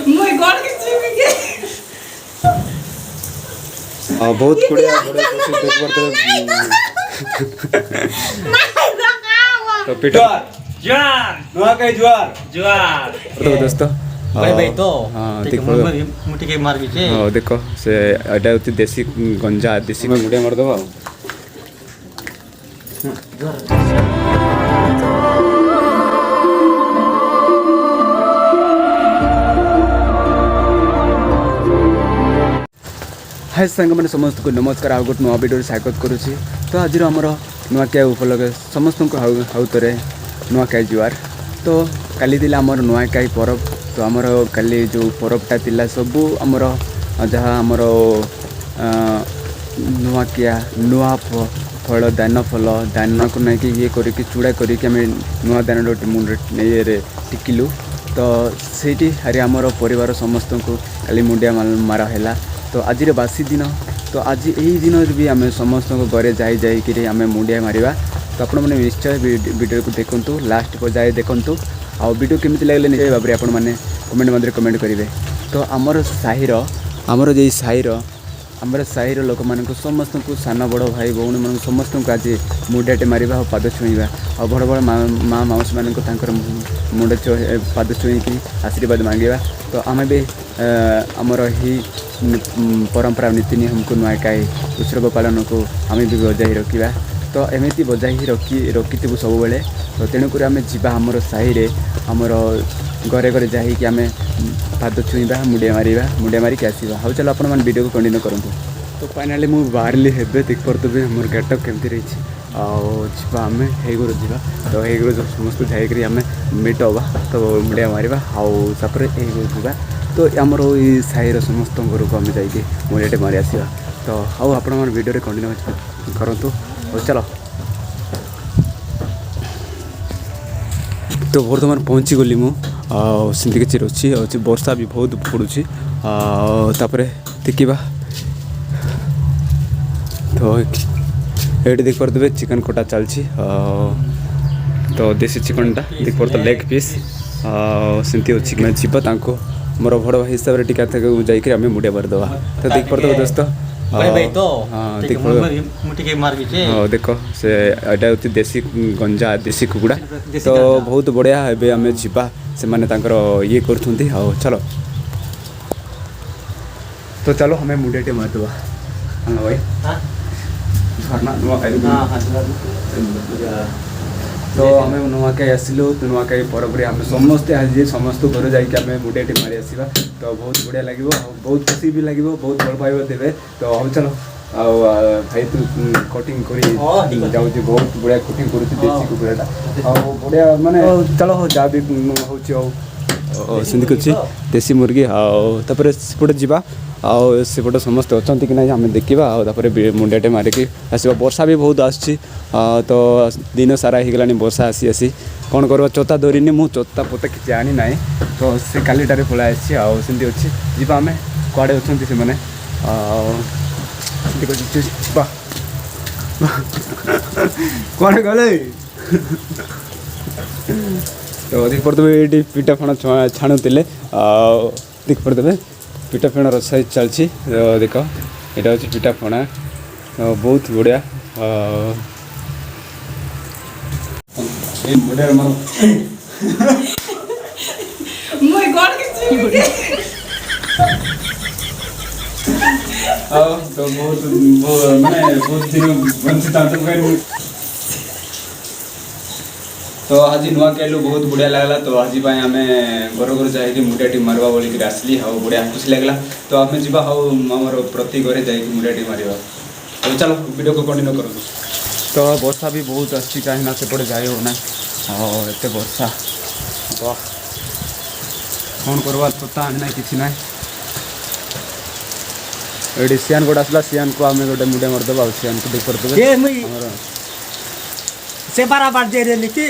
मुई गॉड के चिपी के बहुत बढ़िया बढ़िया देख पड़ते तो पीटा जुआर नुआ कहीं जुआर जुआर तो दोस्तों भाई भाई तो हाँ ठीक देखो मुठी के मार बीचे हाँ देखो से एटा होती देसी गंजा देसी में मुड़े मार दबा हाय सांग मैंने समस्त को नमस्कार आउ गोटे नुआ वीडियो स्वागत करुँची तो आज आमर नुआखाई उपलक्षे समस्त को हाउतरे नुआखाई जुआर तो काली दिला आमर नुआखाई पर्व तो आमर काली जो पर्वटा थिला सबू आमर जहाँ आमर नुआकिया नुआ फल दान को नहीं ये करके चूड़ा करके आम नुआ दान मुंड ये टिकिलु तो ସେଇଠି ହାରି ଆମର ପରିବାର ସମସ୍ତଙ୍କୁ କାଲି ମୁଣ୍ଡିଆ ମାରା ହେଲା तो आज बासी दिन तो आज यही दिन भी आम समस्त घरे जाकि आम मुंडिया मारिबा तो आपण मैंने निश्चय वीडियो को देखु लास्ट पर जाए देखु आउ वीडियो केमती लगे निश्चय भाव में आपने कमेंट मध्य कमेंट करेंगे तो आमर साहिर लोक मान समस्त को सान बड़ भाई भौणी मान समस्त को आज मुंडियाटे मारिबा और पाद छुईबा और बड़ बड़ माँ माउसी मान मुंड पाद छुईकी आशीर्वाद मांगवा तो आम भी आमर ही परंपरा नीति नियम को नुआखाई उत्सव पालन को आम भी बजाई रखा तो एमती बजाई रखिथु सब बेले तो तेणुक आम जा आमर साहि आमर घरे घरे जाकि आम पाद छुईबा मुंडिया मारिक आसवा हाँ चलो आप वीडियो को कंटिन्यू करूँ तो फाइनाली मुझे बाहर हे देख पारे मोर गेटअप केमती रही आम हेगुरु जा तो हेगुरु समस्त जाकि आम मीट हवा तो मुंडिया मारिबा आउे हेगुरु जा तो आमर ये साहिर समस्त घर को आम जाकि मुंडियाटे मारी आसवा तो आउ आप वीडियो कंटिन्यू करूँ चलो तो बर्तमान पहुँची गली मुझे किसी रही वर्षा भी बहुत पड़ुची देखा तो ये देख पारे चिकन कटा चलती तो देसी चिकनटा देख पारे लेग पीस सेमती अच्छी मैं जीवा मोर बड़ भाई हिसाब से टीका जाकर आम मुंडिया मारिदेवा तो देख पारे दोस्तों भाई भाई तो हाँ ठीक मुठी के मार बीचे हाँ देखो से एटा होती देसी गंजा देसी कुकुड़ा तो बहुत बढ़िया है आम जीवा से माने तांकर ये करथुंती हाँ चलो तो चलो हमें मुंडियाटे मारिदेवा हाँ भाई झरना तो आम नुआखाई आसलु तो नुआखाई पर्व आम समस्ते आज समस्त घर जाकि मुंडियाटे मारी आसवा तो बहुत बढ़िया लगे बहुत खुशी भी लगे बहुत भल पाइबा देवे तो हम चलो भाई तू कटिंग कर जाऊँ बहुत बढ़िया कटिंग कर देसी कुकुराटा बढ़िया माने चलो जहाँ भी हूँ सेमती कुछ देसी मुर्गी आउे सेपटे जावा आउे समस्त अच्छा कि ना आम देखा आउे मुंडियाटे मारिकी आसवा वर्षा भी बहुत आसूँ तो दिन सारा होगला वर्षा आसी आसी कौन कर चोता धरनी मुझे चोता पोता किसी आनी ना तो से कालीटारे पलाई आसी अच्छी जा आम कड़े अच्छा से मैंने कड़े गले तो देख पारे ये पिठा फण छाणुले देख पारे पिठा फण रसाई चलती देख यहाँ हूँ पिठा फणा बहुत बढ़िया मुई गॉड के चिपी के तो बहुत माने बहुत दिन बंसी तो आज नुआखाई बहुत बढ़िया लगला तो आज आम घर घर जाकि मुंडियाटी मारवा बोलिक आसली हाँ बढ़िया खुशी लगला तो आम जा हाँ आमर प्रति घरे जाकि मुंडियाटी मारिबा तो चलो वीडियो को कंटिन्यू करूँ तो वर्षा भी बहुत अच्छी कहीं सेपटे जाए हो ना एत वर्षा कौन करवा पता आना कि ना ये सियान गोटे आसला सियान को आम गोटे मुंडिया मारिदेवा सियान को देख पारे से बराबर दे रहे लिखी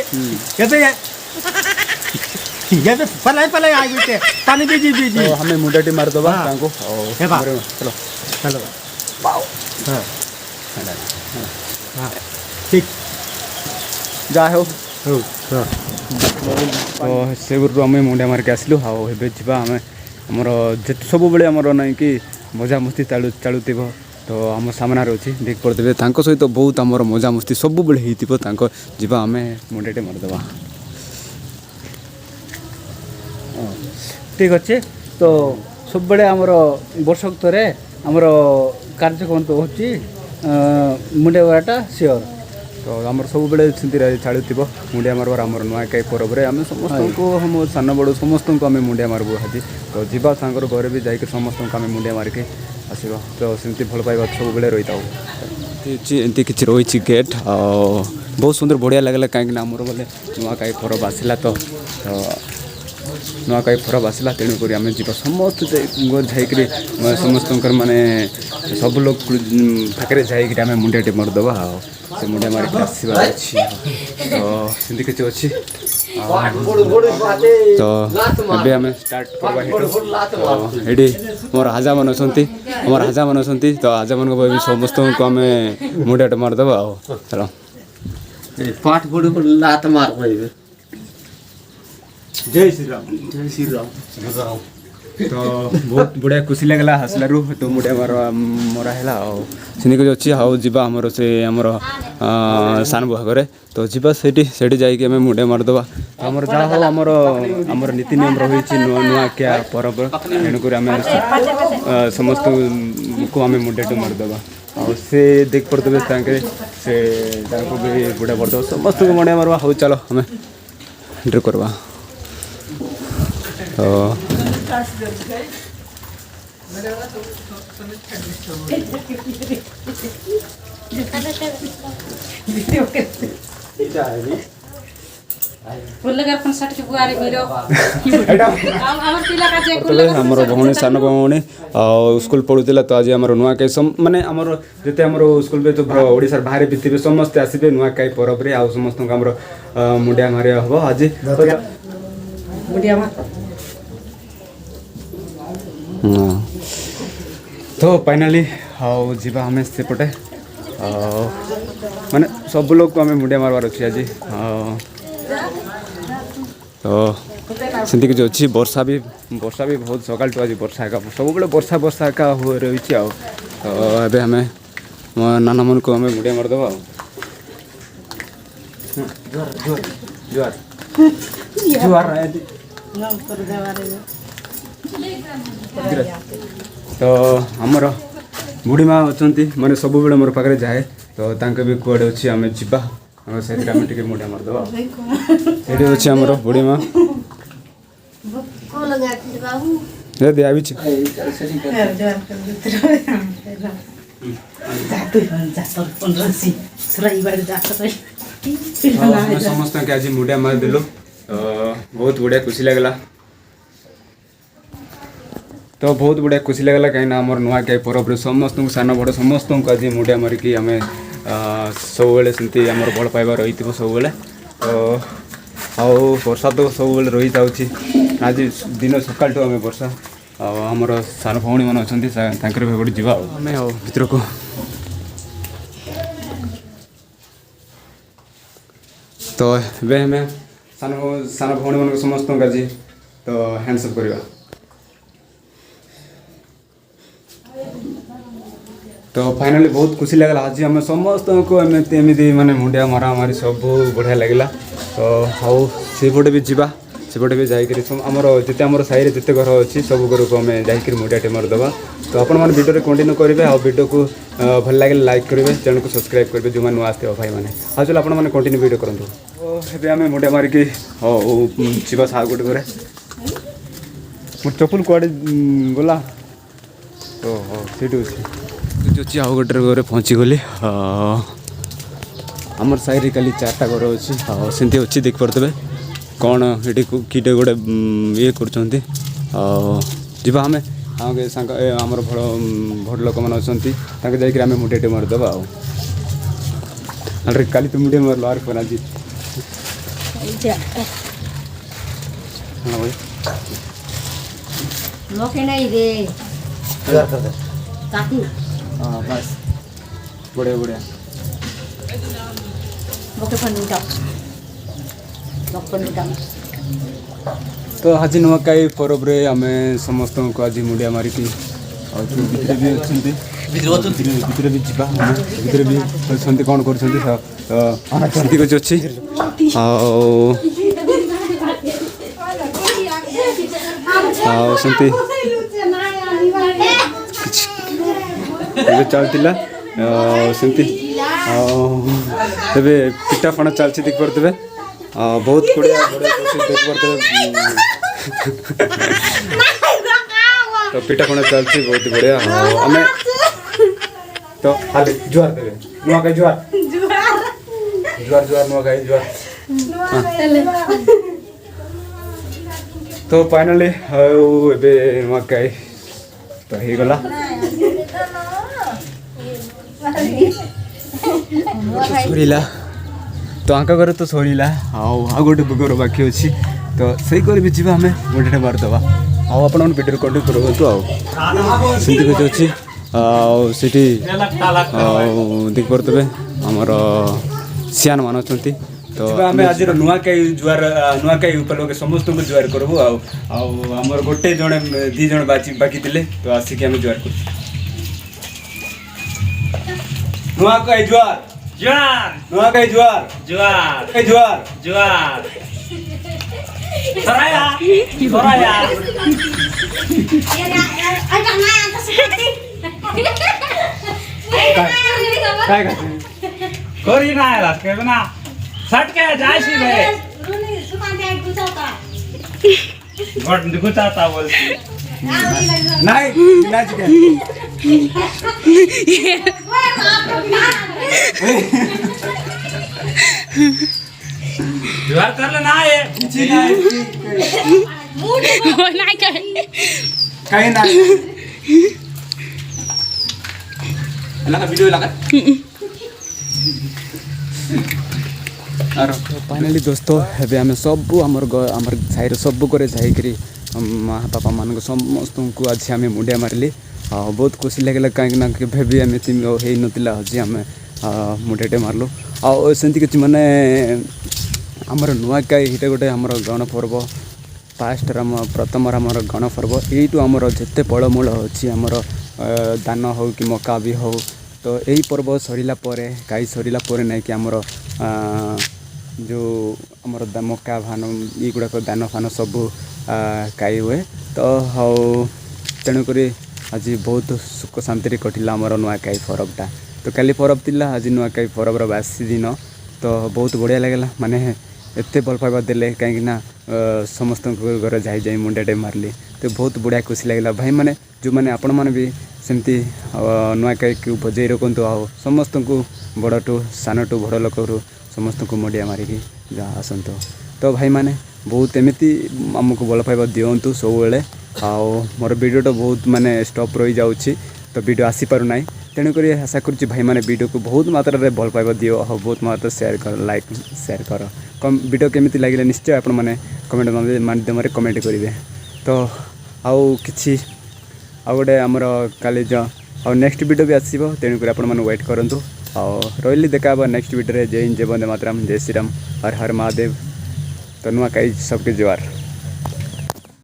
ये पलाई पलाई आ गई पानी बीजी बीजी तो हमें मुंडियाटी मारिदेवा तांको चलो चलो हाँ हाँ ठीक जा हो तो सेगुरु आम मुंडिया मारिक आसलु आबे जा आम आमर जेते सब बेले आमर ना कि मजा मस्ती चलुव तो आम सामने अच्छी देख पड़े सहित बहुत आमर मजा मस्ती सब बेले होगा आम मुंडियाटे मारिदेवा ठीक अच्छे तो सब बड़े आमर वर्षक थरे आमर कार्यक्रम तो होची मुंडिया माराटा सियोर तो आमर सब बेले चलुव मुंडिया मारबार आमर नुआखाई पर्व में आम समस्त को हम सान बड़ समस्त को आम मुंडिया मारबू आज तो जीवा सांगर घर भी जाकर समस्त को आम मुंडिया मारिक आसवा तो सेमती भल पाइबा सब बेले रही था एमती किसी रही गेट बहुत सुंदर बढ़िया लगला कहीं आमर बोले नुआखाई पर्व आसला तो नुआखाई पर्व आसला तेणुक आम जा समस्त जाकर समस्त माने सब लोग पाखे जाकर आम मुंडियाटे मारिदेवा से मुंडिया मारिक आसवा अच्छी तो सेमती किसी अच्छी तो अभी आम स्टार्ट करवा ये मोर हाजा मन अच्छा मोर हाजा मन अच्छा तो हाजा मन भी समस्त को आम मुंडियाटे मारिदेवा चलो पाठ पढ़ लात मार जय श्री राम तो बहुत बढ़िया खुशी लगला हसलू तो मुंडिया मरा है सिंधी कुछ अच्छी हाँ जा आमर से आमर सान बुहागरे तो जा से जाकि आम मुंडिया मारिदेवा तो आमर जहाँ हो आमर नीति नियम रही नुआखिया पर्व तेणुक आम समस्त को आम मुंडियाटे मारिदेवा और से देख पड़े से भी बुढ़ा पड़े समस्त को मुंडिया मारवा हो चलो आम एंट्री करवा तो आमर भौणी सान भौणी स्कूल पढ़ुला तो आज आम नुआखाई माने आमर जिते आम स्कूल में तो ओडिशा बाहर भी थे समस्ते आसबे नुआखाई पर्व में आ समस्त आम मुंडिया मारिया हम आज तो फाइनाली हाँ जी आम सेपटे माने सब लोग को आम मुंडिया मारबार अच्छी आज तो सेमती किसी अच्छी वर्षा भी बहुत सकाल आज वर्षा एका सब बेले वर्षा एका रही तो ये आम नाना मन को आम मुंडिया मारिदेवा जुआर जुआर तो आमर बुढ़ी माँ अच्छा मैंने सब बेले मोर पाखे जाए तो भी कड़े अच्छी आम जा से मुंडिया मारिदेवा ये अच्छी आमर बुढ़ी माँ दिया समस्त के आज मुंडिया मारिदेलु बहुत बढ़िया खुशी लगला तो बहुत बढ़िया खुशी लगला कहीं आमर नुआखाई पर्व समस्त सान बड़ समस्त को आज मुंडिया मारिकी आम सब सेमती आमर भल पाइबा रही सब बेले तो आउ वर्षा तो सब बेले रही जाऊँगी आज दिन सकाल आम वर्षा आमर सान भौणी मैंने अच्छा भेगोटे जा आम भर को तो ये आम सान भौणी मान समस्त आज तो हैंडसअप करवा तो फाइनाली बहुत खुशी लगला आज आम समस्त को एमती माने मुंडिया मारा मारी सब बढ़िया लगला तो हाउ सेपटे भी जा सेपटे भी जाकर आमर जिते आम साई जिते घर अच्छी सब घर को आम जाकर मुंडियाटे मारिदेवा तो आपण मैंने वीडियो कंटिन्यू करेंगे आ वीडियो को भल लगे लाइक करेंगे चैनल को सब्सक्राइब करेंगे जो मैंने आसते भाई मैंने हाँ चलो आपने कंटिन्यू वीडियो करूँ तो ये आम मुंडिया मारिकी हाँ जा सा गोटे घरे मोर चप्पल कड़े गला तो हाँ से अच्छी आउ गोटे घरे पहुँची गली आमर साई खाली 4टा घर अच्छी हाँ सेमती अच्छी देख पारे कौन ये किटे गोटे ये कर आम सांग आमर भड़ लोक मैंने अच्छा जाकर आम मुंडियाटे मारिदेवा आरे काली तो मुंडिया मारल आर फोन आज हाँ भाई हाँ बस बढ़िया बढ़िया तो आज नुआखाई पर्व रे आम समस्त को आज मुंडिया मारिकी भितर भी अच्छा भितर भी जावा भितर भी अच्छा कौन कर कुछ अच्छी सेमती चलता सेमती तेरे पिठा फणा चलती देख पारे बहुत बढ़िया देख पारे तो पिठा फणा चलती बहुत बढ़िया आम तो हाले जुआर देवे नुआखाई जुआर जुआर जुआर नुआखाई जुआर तो फाइनली एबे नुआखाई तो हो गला सरीला तो आंका घर तो सरीला आउ गोटे घर बाकी अच्छी तो सही कर भी जी आम गोटे मारिदे आपण भिडियो कंटिन्यू करूँ आमती कुछ अच्छी आठी देख पारे आमर सियान मान अच्छा तो आम आज नुआखाई जुआर नुआखाई उपलक्षे समस्त को जुआर करूँ आमर गोटे जड़े दी जन बाकी थे तो आसिक आम जुआर कर नुआखाई जुआर जुआर नुआखाई जुआर जुआर जुआर जुआर सराया सराया काय कोरी ना आला के ना सटके जायसी बे गट गुचाता बोलती नाही नाच के जुआर कर ले ना ये जी नाही नाही काय काही नाही लगा वीडियो लगा फाइनाली दोस्तों एबे आम सब आमर साइर सब करे जाइकरी माँ बापा मान समस्त को आज आम मुंडिया मारिली बहुत खुशी लगे कहीं केवे भी आम हो नाला आज आम मुंडियाटे मारलु आमती किसी माने आमर नुआखाई ये गोटे आमर गणपर्व फास्ट प्रथम आमर गणपर्व यू आमर जिते फलमूल अच्छी आमर दान हो कि मका भी हो तो यही पर्व सरीला गाई सरीला ना कि आमर जो आमर मका भान युड़ाक दान फान सब गाई हुए तो तेणुक आज बहुत सुख शांति कटिला आमर नुआखाई पर्वटा तो काली पर्व थिला आज नुआखाई पर्वर बासी दिन तो बहुत बढ़िया लगेगा माने एत भल पाइबा देले कहीं समस्त घर जाई मुंडियाटे मारली तो बहुत बढ़िया खुशी लगेगा भाई मैंने जो मैंने आपण मैंने भी सेमती नुआखाई को बजाई रखु समस्त को बड़ टू सान टू बड़ लोक समस्त को मुंडिया मारिकी जहाँ आसतु तो भाई मैंने बहुत एमती आमको भल पाइबा दिंतु सब बेले मोर वीडियो तो बहुत माने स्टॉप रही जाऊँगी तो वीडियो आसी पार ना तेणुक आशा करुँच भाई मैंने वीडियो को बहुत मात्रा रे भल पाइबा दियो बहुत मात्रा शेयर कर लाइक शेयर कर वीडियो केमिति लगे निश्चय आपण मैंने कमेंट माध्यम कमेंट करेंगे तो आउ कि गोटे आमर काली नेक्स्ट वीडियो भी आसो तेणुक आपण मैंने वेट करूँ रही देखा नेक्स्ट वीडियो जय हिंद जय वंदे मातरम जय श्रीराम हर हर महादेव तो नुआखाई सबके जुआर।